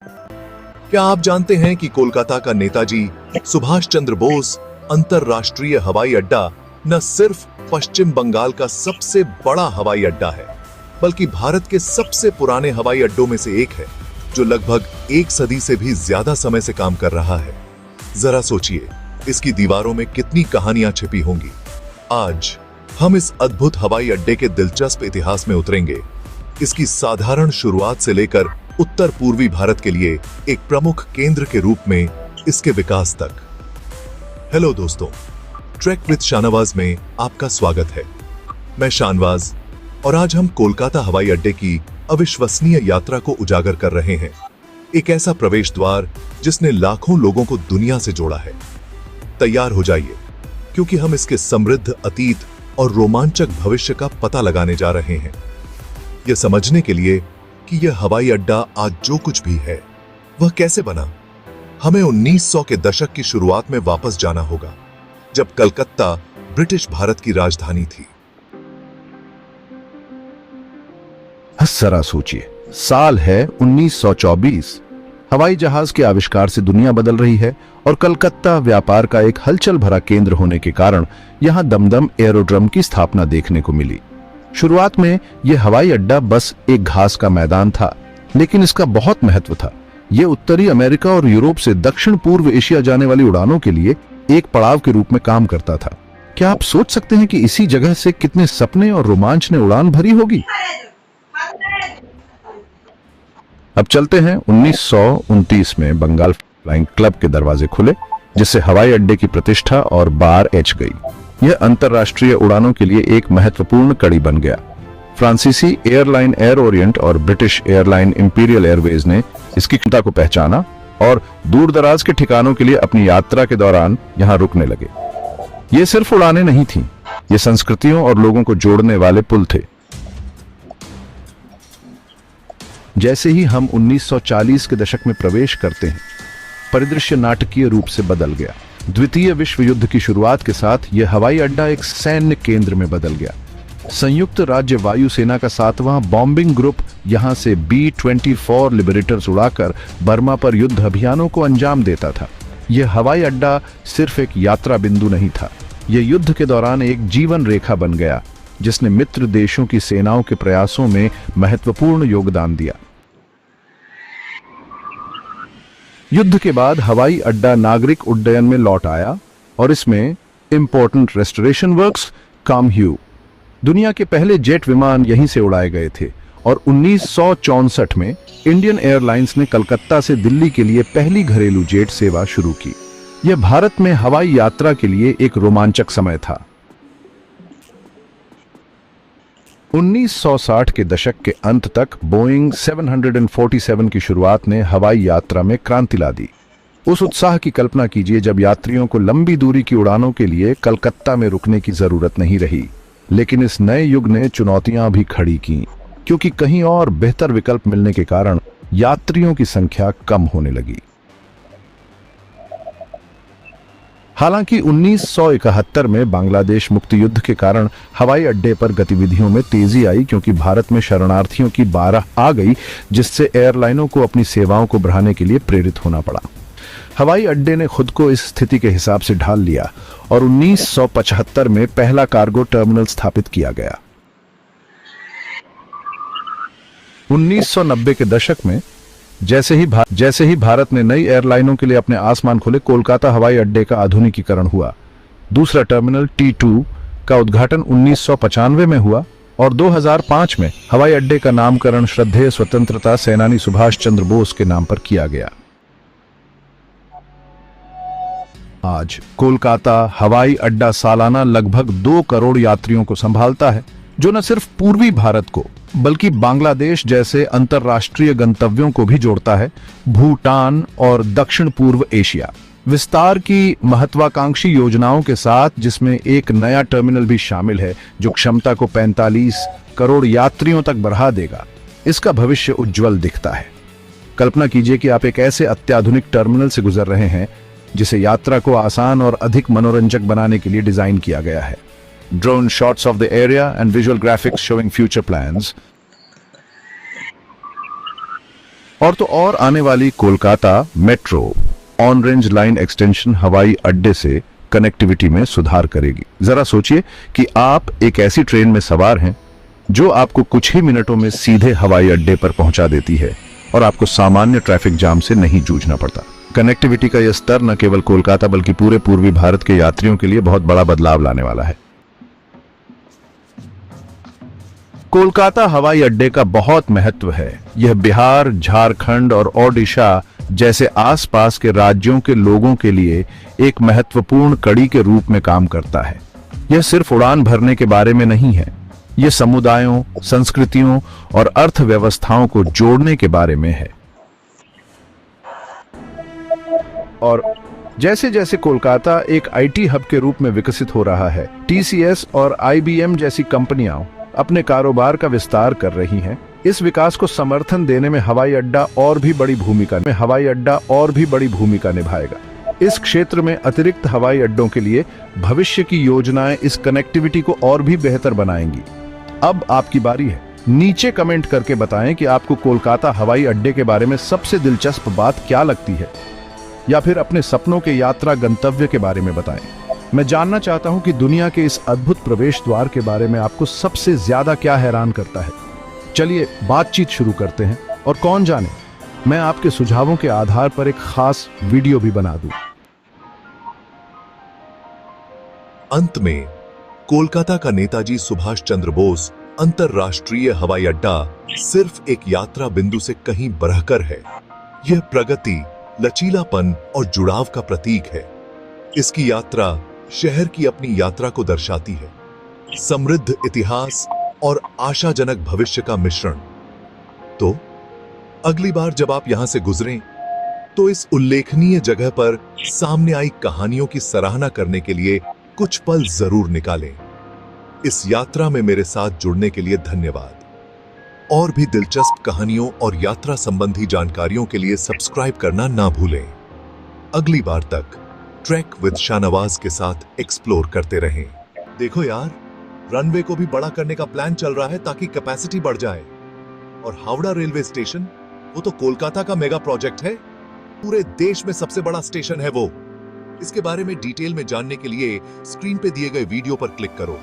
क्या आप जानते हैं कि कोलकाता का नेताजी सुभाष चंद्र बोस अंतरराष्ट्रीय हवाई अड्डा न सिर्फ पश्चिम बंगाल का सबसे बड़ा हवाई अड्डा है, बल्कि भारत के सबसे पुराने हवाई अड्डों में से एक है, जो लगभग एक सदी से भी ज्यादा समय से काम कर रहा है। जरा सोचिए, इसकी दीवारों में कितनी कहानियां छिपी होंगी। आज हम इस अद्भुत हवाई अड्डे के दिलचस्प इतिहास में उतरेंगे, इसकी साधारण शुरुआत से लेकर उत्तर पूर्वी भारत के लिए एक प्रमुख केंद्र के रूप में इसके विकास तक। हेलो दोस्तों, ट्रैक विद शाहनवाज में आपका स्वागत है। मैं शाहनवाज और आज हम कोलकाता हवाई अड्डे की अविश्वसनीय यात्रा को उजागर कर रहे हैं। एक ऐसा प्रवेश द्वार जिसने लाखों लोगों को दुनिया से जोड़ा है। तैयार हो जाइए, क्योंकि हम इसके समृद्ध अतीत और रोमांचक भविष्य का पता लगाने जा रहे हैं। यह समझने के लिए कि यह हवाई अड्डा आज जो कुछ भी है वह कैसे बना, हमें 1900 के दशक की शुरुआत में वापस जाना होगा, जब कलकत्ता ब्रिटिश भारत की राजधानी थी। जरा सोचिए, साल है 1924। हवाई जहाज के आविष्कार से दुनिया बदल रही है और कलकत्ता व्यापार का एक हलचल भरा केंद्र होने के कारण यहां दमदम एरोड्रम की स्थापना देखने को मिली। शुरुआत में यह हवाई अड्डा बस एक घास का मैदान था, लेकिन इसका बहुत महत्व था। यह उत्तरी अमेरिका और यूरोप से दक्षिण पूर्व एशिया जाने वाली उड़ानों के लिए एक पड़ाव के रूप में काम करता था। क्या आप सोच सकते हैं कि इसी जगह से कितने सपने और रोमांच ने उड़ान भरी होगी? अब चलते हैं 1929 में बंगाल फ्लाइंग क्लब के दरवाजे खुले, जिससे हवाई अड्डे की प्रतिष्ठा और बार एच गई। यह अंतरराष्ट्रीय उड़ानों के लिए एक महत्वपूर्ण कड़ी बन गया। फ्रांसीसी एयरलाइन एयर ओरिएंट और ब्रिटिश एयरलाइन इंपीरियल एयरवेज ने इसकी क्षमता को पहचाना और दूर दराज के ठिकानों के लिए अपनी यात्रा के दौरान यहां रुकने लगे। ये सिर्फ उड़ानें नहीं थीं, ये संस्कृतियों और लोगों को जोड़ने वाले पुल थे। जैसे ही हम 1940 के दशक में प्रवेश करते हैं, परिदृश्य नाटकीय रूप से बदल गया। द्वितीय विश्व युद्ध की शुरुआत के साथ यह हवाई अड्डा एक सैन्य केंद्र में बदल गया। संयुक्त राज्य वायुसेना का 7वां बॉम्बिंग ग्रुप यहां से B-24 लिबरेटर्स उड़ाकर बर्मा पर युद्ध अभियानों को अंजाम देता था। यह हवाई अड्डा सिर्फ एक यात्रा बिंदु नहीं था, यह युद्ध के दौरान एक जीवन रेखा बन गया, जिसने मित्र देशों की सेनाओं के प्रयासों में महत्वपूर्ण योगदान दिया। युद्ध के बाद हवाई अड्डा नागरिक उड्डयन में लौट आया और इसमें इंपॉर्टेंट रेस्टोरेशन वर्क्स काम हुए। दुनिया के पहले जेट विमान यहीं से उड़ाए गए थे और 1964 में इंडियन एयरलाइंस ने कलकत्ता से दिल्ली के लिए पहली घरेलू जेट सेवा शुरू की। यह भारत में हवाई यात्रा के लिए एक रोमांचक समय था। 1960 के दशक के अंत तक बोइंग 747 की शुरुआत ने हवाई यात्रा में क्रांति ला दी। उस उत्साह की कल्पना कीजिए जब यात्रियों को लंबी दूरी की उड़ानों के लिए कलकत्ता में रुकने की जरूरत नहीं रही। लेकिन इस नए युग ने चुनौतियां भी खड़ी की, क्योंकि कहीं और बेहतर विकल्प मिलने के कारण यात्रियों की संख्या कम होने लगी। हालांकि 1971 में बांग्लादेश मुक्ति युद्ध के कारण हवाई अड्डे पर गतिविधियों में तेजी आई, क्योंकि भारत में शरणार्थियों की बारह आ गई, जिससे एयरलाइनों को अपनी सेवाओं को बढ़ाने के लिए प्रेरित होना पड़ा। हवाई अड्डे ने खुद को इस स्थिति के हिसाब से ढाल लिया और 1975 में पहला कार्गो टर्मिनल स्थापित किया गया। 1990 के दशक में जैसे ही भारत ने नई एयरलाइनों के लिए अपने आसमान खोले, कोलकाता हवाई अड्डे का आधुनिकीकरण हुआ। दूसरा टर्मिनल T2 का उद्घाटन 1995 में हुआ और 2005 में हवाई अड्डे का नामकरण श्रद्धेय स्वतंत्रता सेनानी सुभाष चंद्र बोस के नाम पर किया गया। आज कोलकाता हवाई अड्डा सालाना लगभग 2 करोड़ यात्रियों को संभालता है, जो न सिर्फ पूर्वी भारत को बल्कि बांग्लादेश जैसे अंतरराष्ट्रीय गंतव्यों को भी जोड़ता है। भूटान और दक्षिण पूर्व एशिया विस्तार की महत्वाकांक्षी योजनाओं के साथ, जिसमें एक नया टर्मिनल भी शामिल है जो क्षमता को 45 करोड़ यात्रियों तक बढ़ा देगा। इसका भविष्य उज्जवल दिखता है। कल्पना कीजिए कि आप एक ऐसे अत्याधुनिक टर्मिनल से गुजर रहे हैं जिसे यात्रा को आसान और अधिक मनोरंजक बनाने के लिए डिजाइन किया गया है। Drone shots of the area and visual graphics showing future plans. और तो और आने वाली Kolkata metro on range line extension हवाई अड्डे से कनेक्टिविटी में सुधार करेगी। जरा सोचिए कि आप एक ऐसी ट्रेन में सवार हैं जो आपको कुछ ही मिनटों में सीधे हवाई अड्डे पर पहुंचा देती है और आपको सामान्य ट्रैफिक जाम से नहीं जूझना पड़ता। कनेक्टिविटी का यह स्तर न केवल कोलकाता बल्कि पूरे पूर्वी भारत के यात्रियों के लिए बहुत बड़ा बदलाव लाने वाला है। कोलकाता हवाई अड्डे का बहुत महत्व है। यह बिहार, झारखंड और ओडिशा जैसे आसपास के राज्यों के लोगों के लिए एक महत्वपूर्ण कड़ी के रूप में काम करता है। यह सिर्फ उड़ान भरने के बारे में नहीं है, यह समुदायों, संस्कृतियों और अर्थव्यवस्थाओं को जोड़ने के बारे में है। और जैसे जैसे कोलकाता एक आईटी हब के रूप में विकसित हो रहा है, टीसीएस और आईबीएम जैसी कंपनियां अपने कारोबार का विस्तार कर रही हैं। इस विकास को समर्थन देने में हवाई अड्डा और भी बड़ी भूमिका निभाएगा। इस क्षेत्र में अतिरिक्त हवाई अड्डों के लिए भविष्य की योजनाएं इस कनेक्टिविटी को और भी बेहतर बनाएंगी। अब आपकी बारी है। नीचे कमेंट करके बताएं कि आपको कोलकाता हवाई अड्डे के बारे में सबसे दिलचस्प बात क्या लगती है, या फिर अपने सपनों के यात्रा गंतव्य के बारे में बताएं। मैं जानना चाहता हूं कि दुनिया के इस अद्भुत प्रवेश द्वार के बारे में आपको सबसे ज्यादा क्या हैरान करता है। चलिए बातचीत शुरू करते हैं और कौन जाने मैं आपके सुझावों के आधार पर एक खास वीडियो भी बना दूं। अंत में कोलकाता का नेताजी सुभाष चंद्र बोस अंतरराष्ट्रीय हवाई अड्डा सिर्फ एक यात्रा बिंदु से कहीं बढ़कर है। यह प्रगति, लचीलापन और जुड़ाव का प्रतीक है। इसकी यात्रा शहर की अपनी यात्रा को दर्शाती है, समृद्ध इतिहास और आशाजनक भविष्य का मिश्रण। तो अगली बार जब आप यहां से गुजरें तो इस उल्लेखनीय जगह पर सामने आई कहानियों की सराहना करने के लिए कुछ पल जरूर निकालें। इस यात्रा में मेरे साथ जुड़ने के लिए धन्यवाद। और भी दिलचस्प कहानियों और यात्रा संबंधी जानकारियों के लिए सब्सक्राइब करना ना भूलें। अगली बार तक ट्रैक विद शाहनवाज के साथ एक्सप्लोर करते रहें। देखो यार, रनवे को भी बड़ा करने का प्लान चल रहा है ताकि कैपेसिटी बढ़ जाए। और हावड़ा रेलवे स्टेशन, वो तो कोलकाता का मेगा प्रोजेक्ट है। पूरे देश में सबसे बड़ा स्टेशन है वो। इसके बारे में डिटेल में जानने के लिए स्क्रीन पे दिए गए वीडियो पर क्लिक करो।